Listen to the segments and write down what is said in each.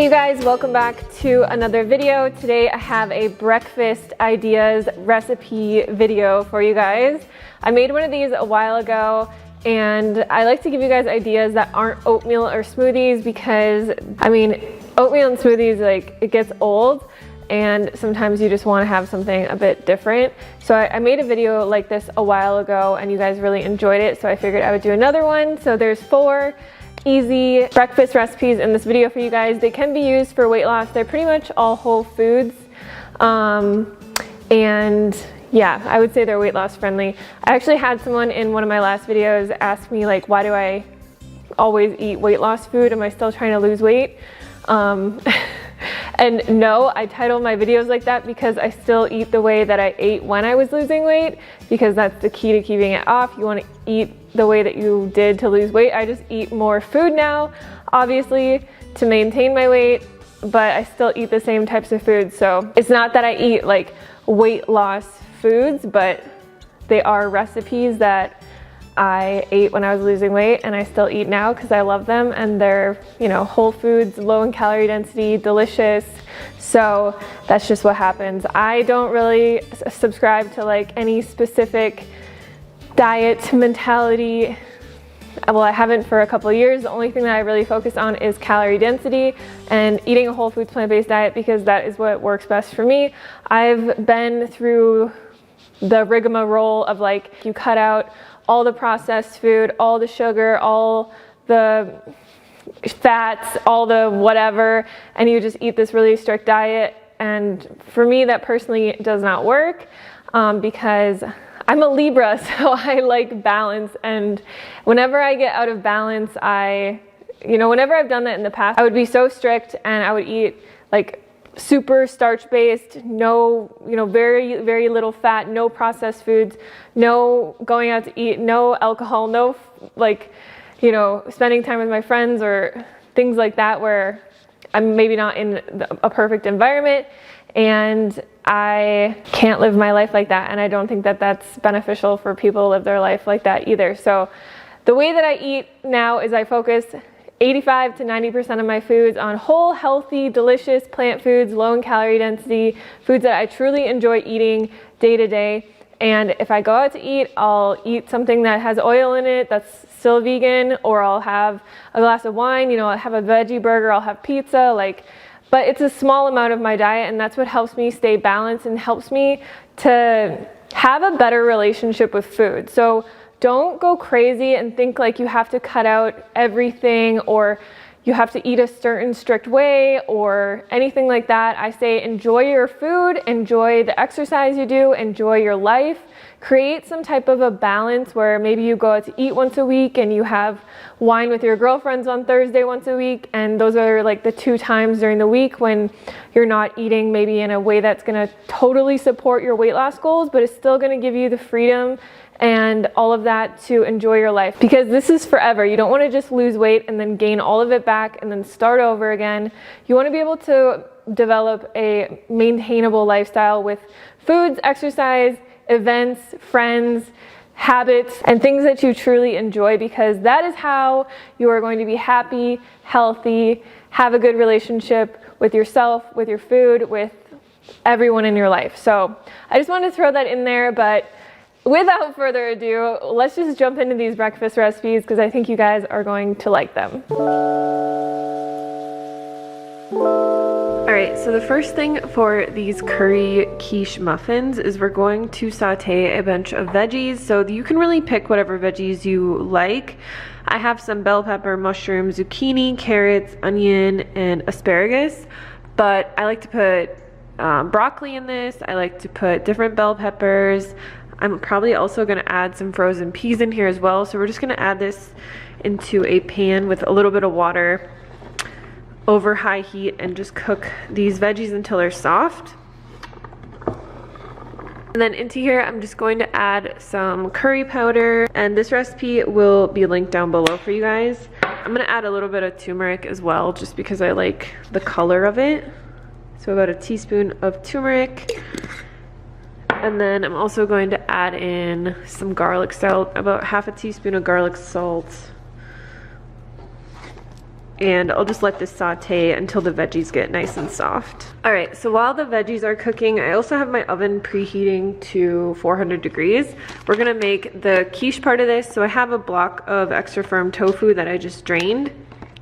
Hey you guys, welcome back to another video. Today I have a breakfast ideas recipe video for you guys. I made one of these a while ago and I like to give you guys ideas that aren't oatmeal or smoothies because, I mean, oatmeal and smoothies, like, it gets old and sometimes you just want to have something a bit different. So I made a video like this a while ago and you guys really enjoyed it, so I figured I would do another one. So there's 4 easy breakfast recipes in this video for you guys. They can be used for weight loss. They're pretty much all whole foods. And yeah, I would say they're weight loss friendly. I actually had someone in one of my last videos ask me, like, why do I always eat weight loss food? Am I still trying to lose weight? And no, I title my videos like that because I still eat the way that I ate when I was losing weight, because that's the key to keeping it off. You want to eat the way that you did to lose weight. I just eat more food now, obviously, to maintain my weight, but I still eat the same types of foods. So it's not that I eat like weight loss foods, but they are recipes that I ate when I was losing weight and I still eat now because I love them, and they're, you know, whole foods, low in calorie density, delicious. So that's just what happens. I don't really subscribe to like any specific diet mentality. Well, I haven't for a couple of years. The only thing that I really focus on is calorie density and eating a whole foods plant-based diet because that is what works best for me. I've been through the rigmarole of, like, you cut out all the processed food, all the sugar, all the fats, all the whatever, and you just eat this really strict diet. And for me, that personally does not work because I'm a Libra, so I like balance. And whenever I get out of balance, whenever I've done that in the past, I would be so strict and I would eat like super starch-based, no, very, very little fat, no processed foods, no going out to eat, no alcohol, no, like, spending time with my friends or things like that where I'm maybe not in a perfect environment, and I can't live my life like that, and I don't think that that's beneficial for people to live their life like that either. So the way that I eat now is I focus 85 to 90% of my foods on whole, healthy, delicious plant foods, low in calorie density, foods that I truly enjoy eating day to day. And if I go out to eat, I'll eat something that has oil in it that's still vegan, or I'll have a glass of wine, I'll have a veggie burger, I'll have pizza, but it's a small amount of my diet, and that's what helps me stay balanced and helps me to have a better relationship with food. So don't go crazy and think like you have to cut out everything or you have to eat a certain strict way or anything like that. I say enjoy your food, enjoy the exercise you do, enjoy your life. Create some type of a balance where maybe you go out to eat once a week and you have wine with your girlfriends on Thursday once a week, and those are like the 2 times during the week when you're not eating maybe in a way that's going to totally support your weight loss goals, but it's still going to give you the freedom and all of that to enjoy your life, because this is forever. You don't want to just lose weight and then gain all of it back and then start over again. You want to be able to develop a maintainable lifestyle with foods, exercise, events, friends, habits, and things that you truly enjoy, because that is how you are going to be happy, healthy, have a good relationship with yourself, with your food, with everyone in your life. So I just wanted to throw that in there, but without further ado, let's just jump into these breakfast recipes because I think you guys are going to like them. Alright, so the first thing for these curry quiche muffins is we're going to saute a bunch of veggies. So you can really pick whatever veggies you like. I have some bell pepper, mushroom, zucchini, carrots, onion, and asparagus. But I like to put broccoli in this. I like to put different bell peppers. I'm probably also going to add some frozen peas in here as well. So we're just going to add this into a pan with a little bit of water over high heat and just cook these veggies until they're soft. And then into here I'm just going to add some curry powder, and this recipe will be linked down below for you guys. I'm going to add a little bit of turmeric as well just because I like the color of it. So about a teaspoon of turmeric. And then I'm also going to add in some garlic salt, about half a teaspoon of garlic salt. and I'll just let this saute until the veggies get nice and soft. All right, so while the veggies are cooking, I also have my oven preheating to 400 degrees. We're gonna make the quiche part of this. So I have a block of extra firm tofu that I just drained.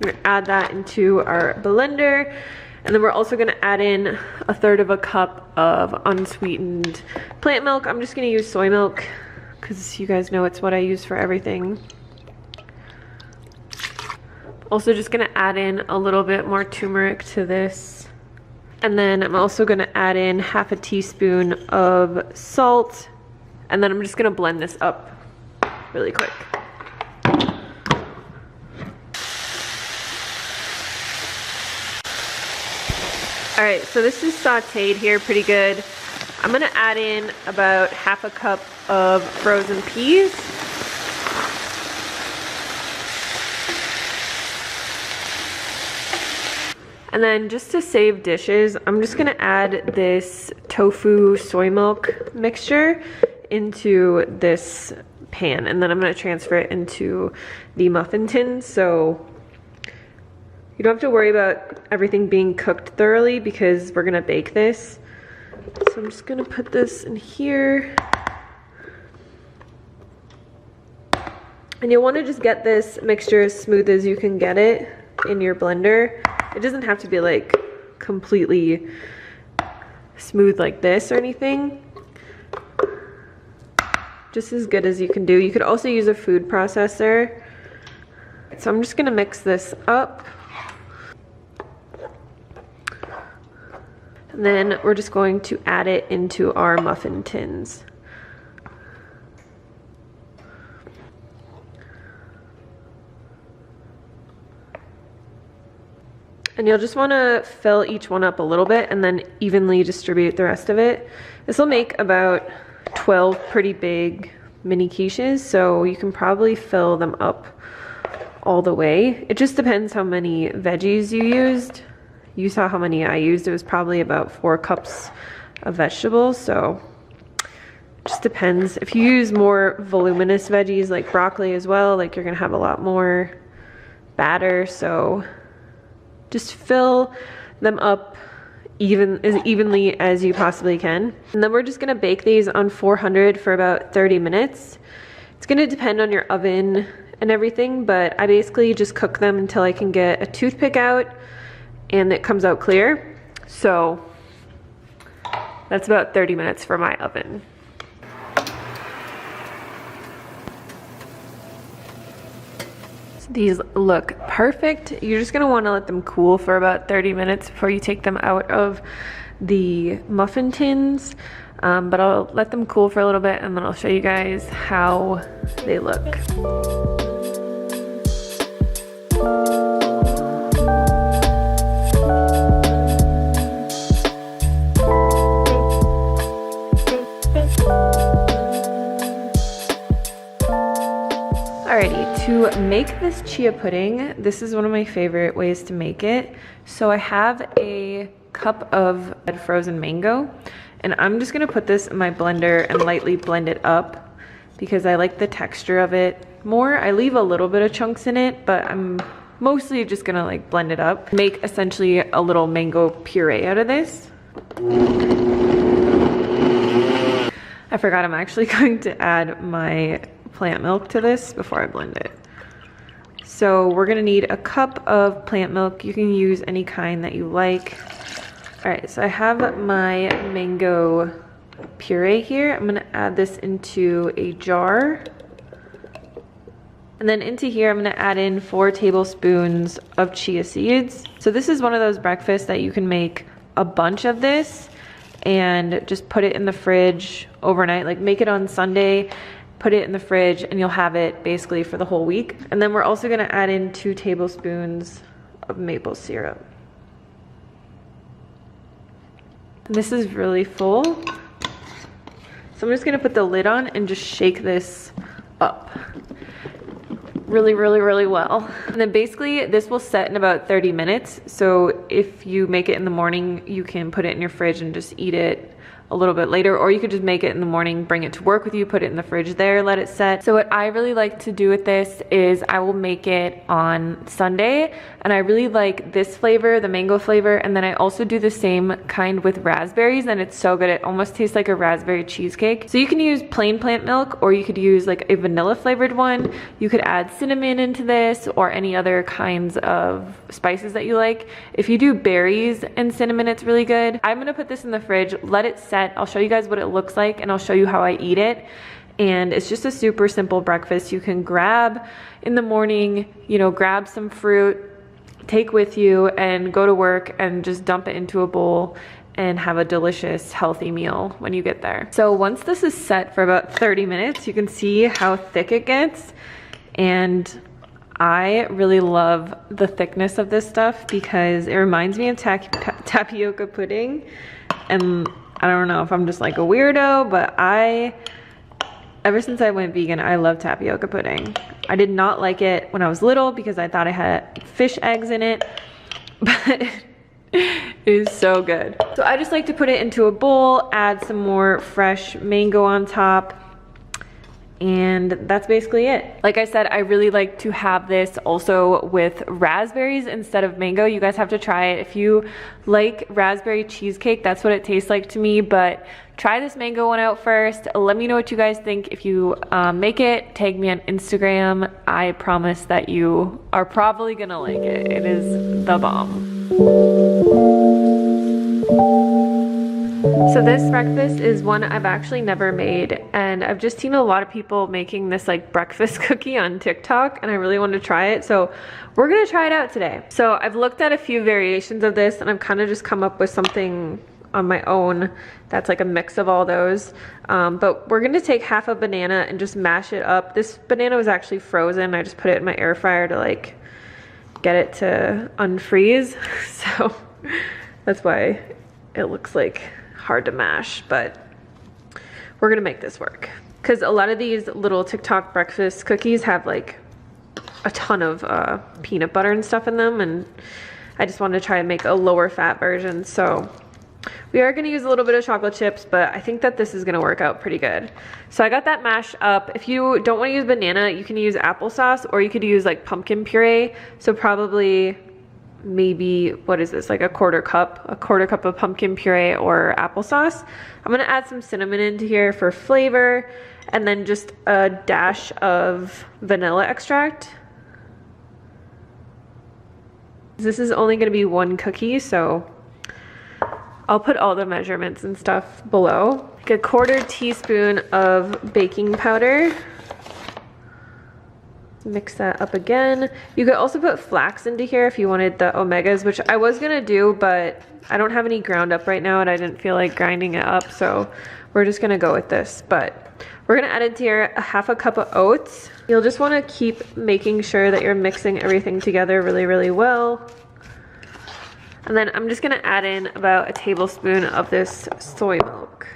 We're gonna add that into our blender. And then we're also gonna add in 1/3 of a cup of unsweetened plant milk. I'm just gonna use soy milk because you guys know it's what I use for everything. Also just gonna add in a little bit more turmeric to this. And then I'm also gonna add in 1/2 teaspoon of salt. And then I'm just gonna blend this up really quick. All right, so this is sauteed here pretty good. I'm gonna add in about 1/2 cup of frozen peas. And then just to save dishes, I'm just gonna add this tofu soy milk mixture into this pan, and then I'm gonna transfer it into the muffin tin. So you don't have to worry about everything being cooked thoroughly because we're gonna bake this. So I'm just gonna put this in here. And you'll wanna just get this mixture as smooth as you can get it in your blender. It doesn't have to be like completely smooth like this or anything. Just as good as you can do. You could also use a food processor. So I'm just gonna mix this up. And then we're just going to add it into our muffin tins. And you'll just want to fill each one up a little bit and then evenly distribute the rest of it. This will make about 12 pretty big mini quiches, so you can probably fill them up all the way. It just depends how many veggies you used. You saw how many I used. It was probably about 4 cups of vegetables, so it just depends. If you use more voluminous veggies like broccoli as well, like you're gonna have a lot more batter, so just fill them up as evenly as you possibly can. And then we're just gonna bake these on 400 for about 30 minutes. It's gonna depend on your oven and everything, but I basically just cook them until I can get a toothpick out and it comes out clear. So that's about 30 minutes for my oven. These look perfect. You're just gonna wanna let them cool for about 30 minutes before you take them out of the muffin tins. But I'll let them cool for a little bit and then I'll show you guys how they look. Alrighty, to make this chia pudding, this is one of my favorite ways to make it. So I have a cup of frozen mango, and I'm just gonna put this in my blender and lightly blend it up because I like the texture of it more. I leave a little bit of chunks in it, but I'm mostly just gonna like blend it up. Make essentially a little mango puree out of this. I forgot I'm actually going to add my plant milk to this before I blend it. So we're gonna need a cup of plant milk. You can use any kind that you like. All right, so I have my mango puree here. I'm gonna add this into a jar. And then into here, I'm gonna add in 4 tablespoons of chia seeds. So this is one of those breakfasts that you can make a bunch of this and just put it in the fridge overnight. Like make it on Sunday, put it in the fridge, and you'll have it basically for the whole week. And then we're also gonna add in 2 tablespoons of maple syrup. And this is really full. So I'm just gonna put the lid on and just shake this up really, really, really well. And then basically this will set in about 30 minutes. So if you make it in the morning, you can put it in your fridge and just eat it a little bit later, or you could just make it in the morning, bring it to work with you, put it in the fridge there, let it set. So what I really like to do with this is I will make it on Sunday, and I really like this flavor, the mango flavor, and then I also do the same kind with raspberries, and it's so good. It almost tastes like a raspberry cheesecake. So you can use plain plant milk, or you could use like a vanilla flavored one. You could add cinnamon into this or any other kinds of spices that you like. If you do berries and cinnamon, it's really good. I'm gonna put this in the fridge, let it set. I'll show you guys what it looks like, and I'll show you how I eat it. And it's just a super simple breakfast. You can grab in the morning, you know, grab some fruit, take with you, and go to work and just dump it into a bowl and have a delicious, healthy meal when you get there. So once this is set for about 30 minutes, you can see how thick it gets. And I really love the thickness of this stuff because it reminds me of tapioca pudding. And I don't know if I'm just like a weirdo, but ever since I went vegan, I love tapioca pudding. I did not like it when I was little because I thought it had fish eggs in it, but it is so good. So I just like to put it into a bowl, add some more fresh mango on top, and that's basically it. Like I said, I really like to have this also with raspberries instead of mango. You guys have to try it. If you like raspberry cheesecake, that's what it tastes like to me, but try this mango one out first. Let me know what you guys think. If you make it, tag me on Instagram. I promise that you are probably gonna like it. It is the bomb. So this breakfast is one I've actually never made, and I've just seen a lot of people making this like breakfast cookie on TikTok, and I really wanted to try it, so we're gonna try it out today. So I've looked at a few variations of this, and I've kind of just come up with something on my own that's like a mix of all those, but we're gonna take half a banana and just mash it up. This banana was actually frozen. I just put it in my air fryer to like get it to unfreeze, so that's why it looks like hard to mash, but we're gonna make this work because a lot of these little TikTok breakfast cookies have like a ton of peanut butter and stuff in them, and I just wanted to try and make a lower fat version. So we are gonna use a little bit of chocolate chips, but I think that this is gonna work out pretty good. So I got that mashed up. If you don't want to use banana, you can use applesauce, or you could use like pumpkin puree. So probably maybe, what is this, like a quarter cup of pumpkin puree or applesauce. I'm gonna add some cinnamon into here for flavor, and then just a dash of vanilla extract. This is only gonna be one cookie, so I'll put all the measurements and stuff below. Like a quarter teaspoon of baking powder. Mix that up again. You could also put flax into here if you wanted the omegas, which I was gonna do, but I don't have any ground up right now and I didn't feel like grinding it up, so we're just gonna go with this. But we're gonna add into here a half a cup of oats. You'll just wanna keep making sure that you're mixing everything together really, really well. And then I'm just gonna add in about a tablespoon of this soy milk.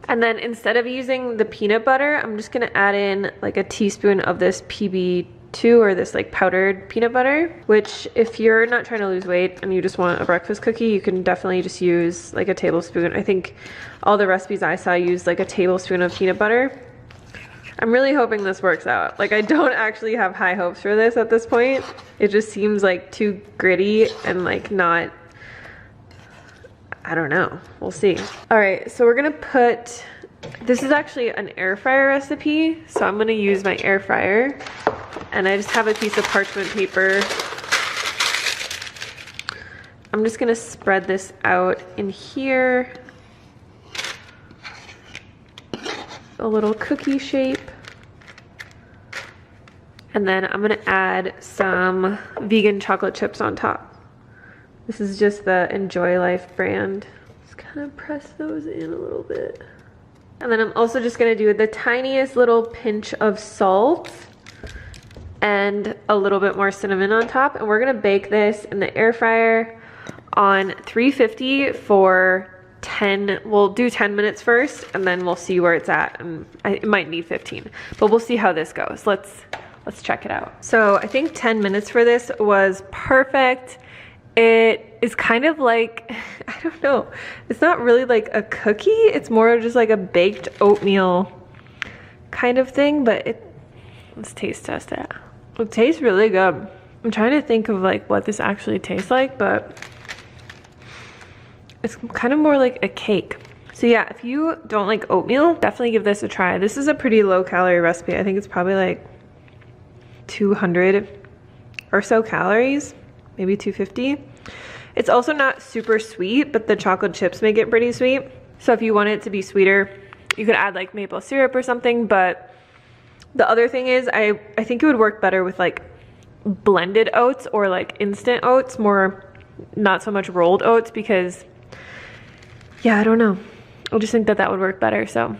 And then instead of using the peanut butter, I'm just gonna add in like a teaspoon of this PB2, or this like powdered peanut butter, which if you're not trying to lose weight and you just want a breakfast cookie, you can definitely just use like a tablespoon. I think all the recipes I saw used like a tablespoon of peanut butter. I'm really hoping this works out. Like, I don't actually have high hopes for this at this point. It just seems like too gritty and like not, I don't know, we'll see. All right, so we're gonna put, this is actually an air fryer recipe, so I'm gonna use my air fryer, and I just have a piece of parchment paper. I'm just gonna spread this out in here, a little cookie shape. And then I'm gonna add some vegan chocolate chips on top. This is just the Enjoy Life brand. Just kind of press those in a little bit. And then I'm also just gonna do the tiniest little pinch of salt and a little bit more cinnamon on top. And we're gonna bake this in the air fryer on 350 for 10, we'll do 10 minutes first, and then we'll see where it's at. And it might need 15, but we'll see how this goes. Let's check it out. So I think 10 minutes for this was perfect. It is kind of like, I don't know, it's not really like a cookie, it's more just like a baked oatmeal kind of thing, but let's taste test it. It tastes really good. I'm trying to think of like what this actually tastes like, but it's kind of more like a cake. So yeah, if you don't like oatmeal, definitely give this a try. This is a pretty low calorie recipe. I think it's probably like 200 or so calories, maybe 250. It's also not super sweet, but the chocolate chips make it pretty sweet. So if you want it to be sweeter, you could add like maple syrup or something. But the other thing is, I think it would work better with like blended oats or like instant oats, more not so much rolled oats, because yeah, I don't know. I just think that that would work better. So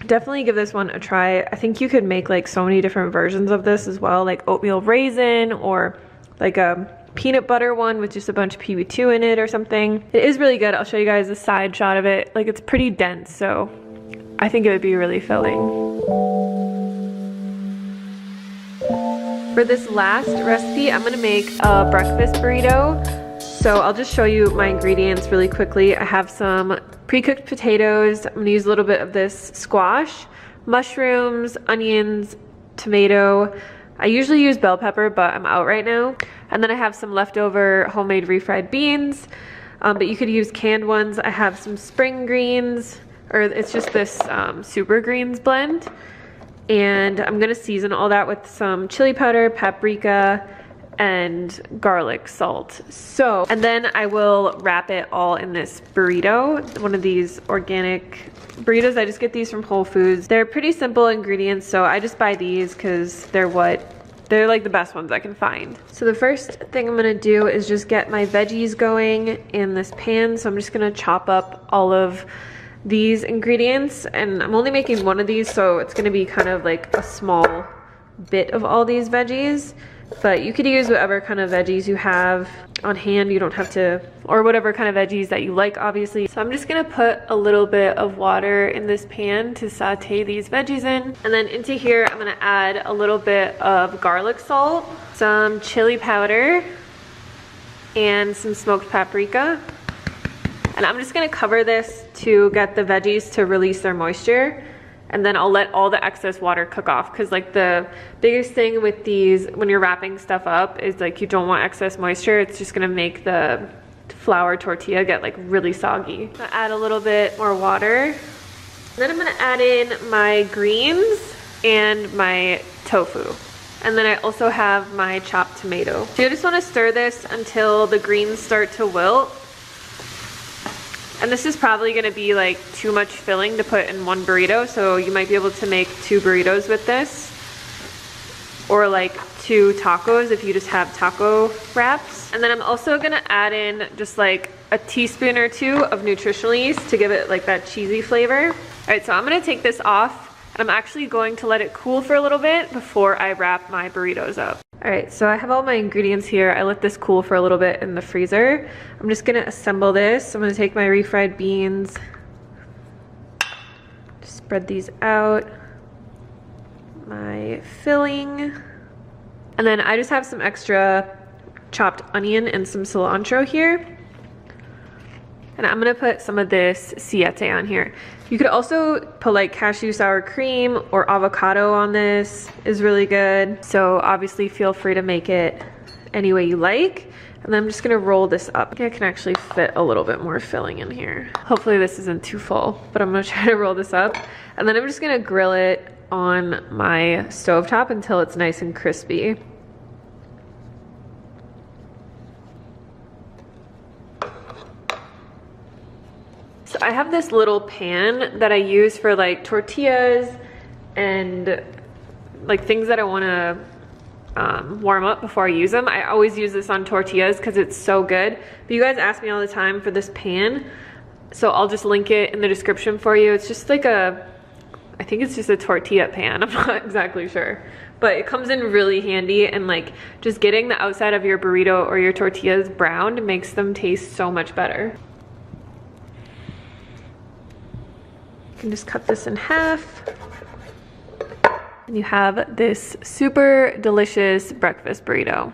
definitely give this one a try. I think you could make like so many different versions of this as well, like oatmeal raisin or like a peanut butter one with just a bunch of PB2 in it or something. It is really good. I'll show you guys a side shot of it. Like, it's pretty dense, so I think it would be really filling. For this last recipe, I'm gonna make a breakfast burrito. So I'll just show you my ingredients really quickly. I have some pre-cooked potatoes. I'm gonna use a little bit of this squash, mushrooms, onions, tomato. I usually use bell pepper, but I'm out right now. And then I have some leftover homemade refried beans, but you could use canned ones. I have some spring greens, or it's just this super greens blend. And I'm gonna season all that with some chili powder, paprika, and garlic salt. So, and then I will wrap it all in this burrito, one of these organic burritos. I just get these from Whole Foods. They're pretty simple ingredients, so I just buy these because they're like the best ones I can find. So the first thing I'm gonna do is just get my veggies going in this pan. So I'm just gonna chop up all of these ingredients, and I'm only making one of these, so it's gonna be kind of like a small bit of all these veggies. But you could use whatever kind of veggies you have on hand. You don't have to, or whatever kind of veggies that you like, obviously. So I'm just gonna put a little bit of water in this pan to saute these veggies in. And then into here, I'm gonna add a little bit of garlic salt, some chili powder, and some smoked paprika. And I'm just gonna cover this to get the veggies to release their moisture. And then I'll let all the excess water cook off, because like the biggest thing with these, when you're wrapping stuff up, is like you don't want excess moisture. It's just gonna make the flour tortilla get like really soggy. I'll add a little bit more water. And then I'm gonna add in my greens and my tofu. And then I also have my chopped tomato. So you just wanna stir this until the greens start to wilt. And this is probably gonna be like too much filling to put in one burrito, so you might be able to make 2 burritos with this, or like 2 tacos if you just have taco wraps. And then I'm also gonna add in just like a teaspoon or 2 of nutritional yeast to give it like that cheesy flavor. All right, so I'm gonna take this off, and I'm actually going to let it cool for a little bit before I wrap my burritos up. All right, so I have all my ingredients here. I let this cool for a little bit in the freezer. I'm just gonna assemble this. I'm gonna take my refried beans, just spread these out, my filling, and then I just have some extra chopped onion and some cilantro here. And I'm gonna put some of this Saute on here. You could also put like cashew sour cream or avocado on this, is really good. So obviously feel free to make it any way you like. And then I'm just gonna roll this up. I think I can actually fit a little bit more filling in here. Hopefully this isn't too full, but I'm gonna try to roll this up. And then I'm just gonna grill it on my stovetop until it's nice and crispy. So I have this little pan that I use for like tortillas and like things that I want to warm up before I use them. I always use this on tortillas because it's so good. But you guys ask me all the time for this pan, so I'll just link it in the description for you. It's just like I think it's just a tortilla pan. I'm not exactly sure. But it comes in really handy, and like just getting the outside of your burrito or your tortillas browned makes them taste so much better. You can just cut this in half, and you have this super delicious breakfast burrito.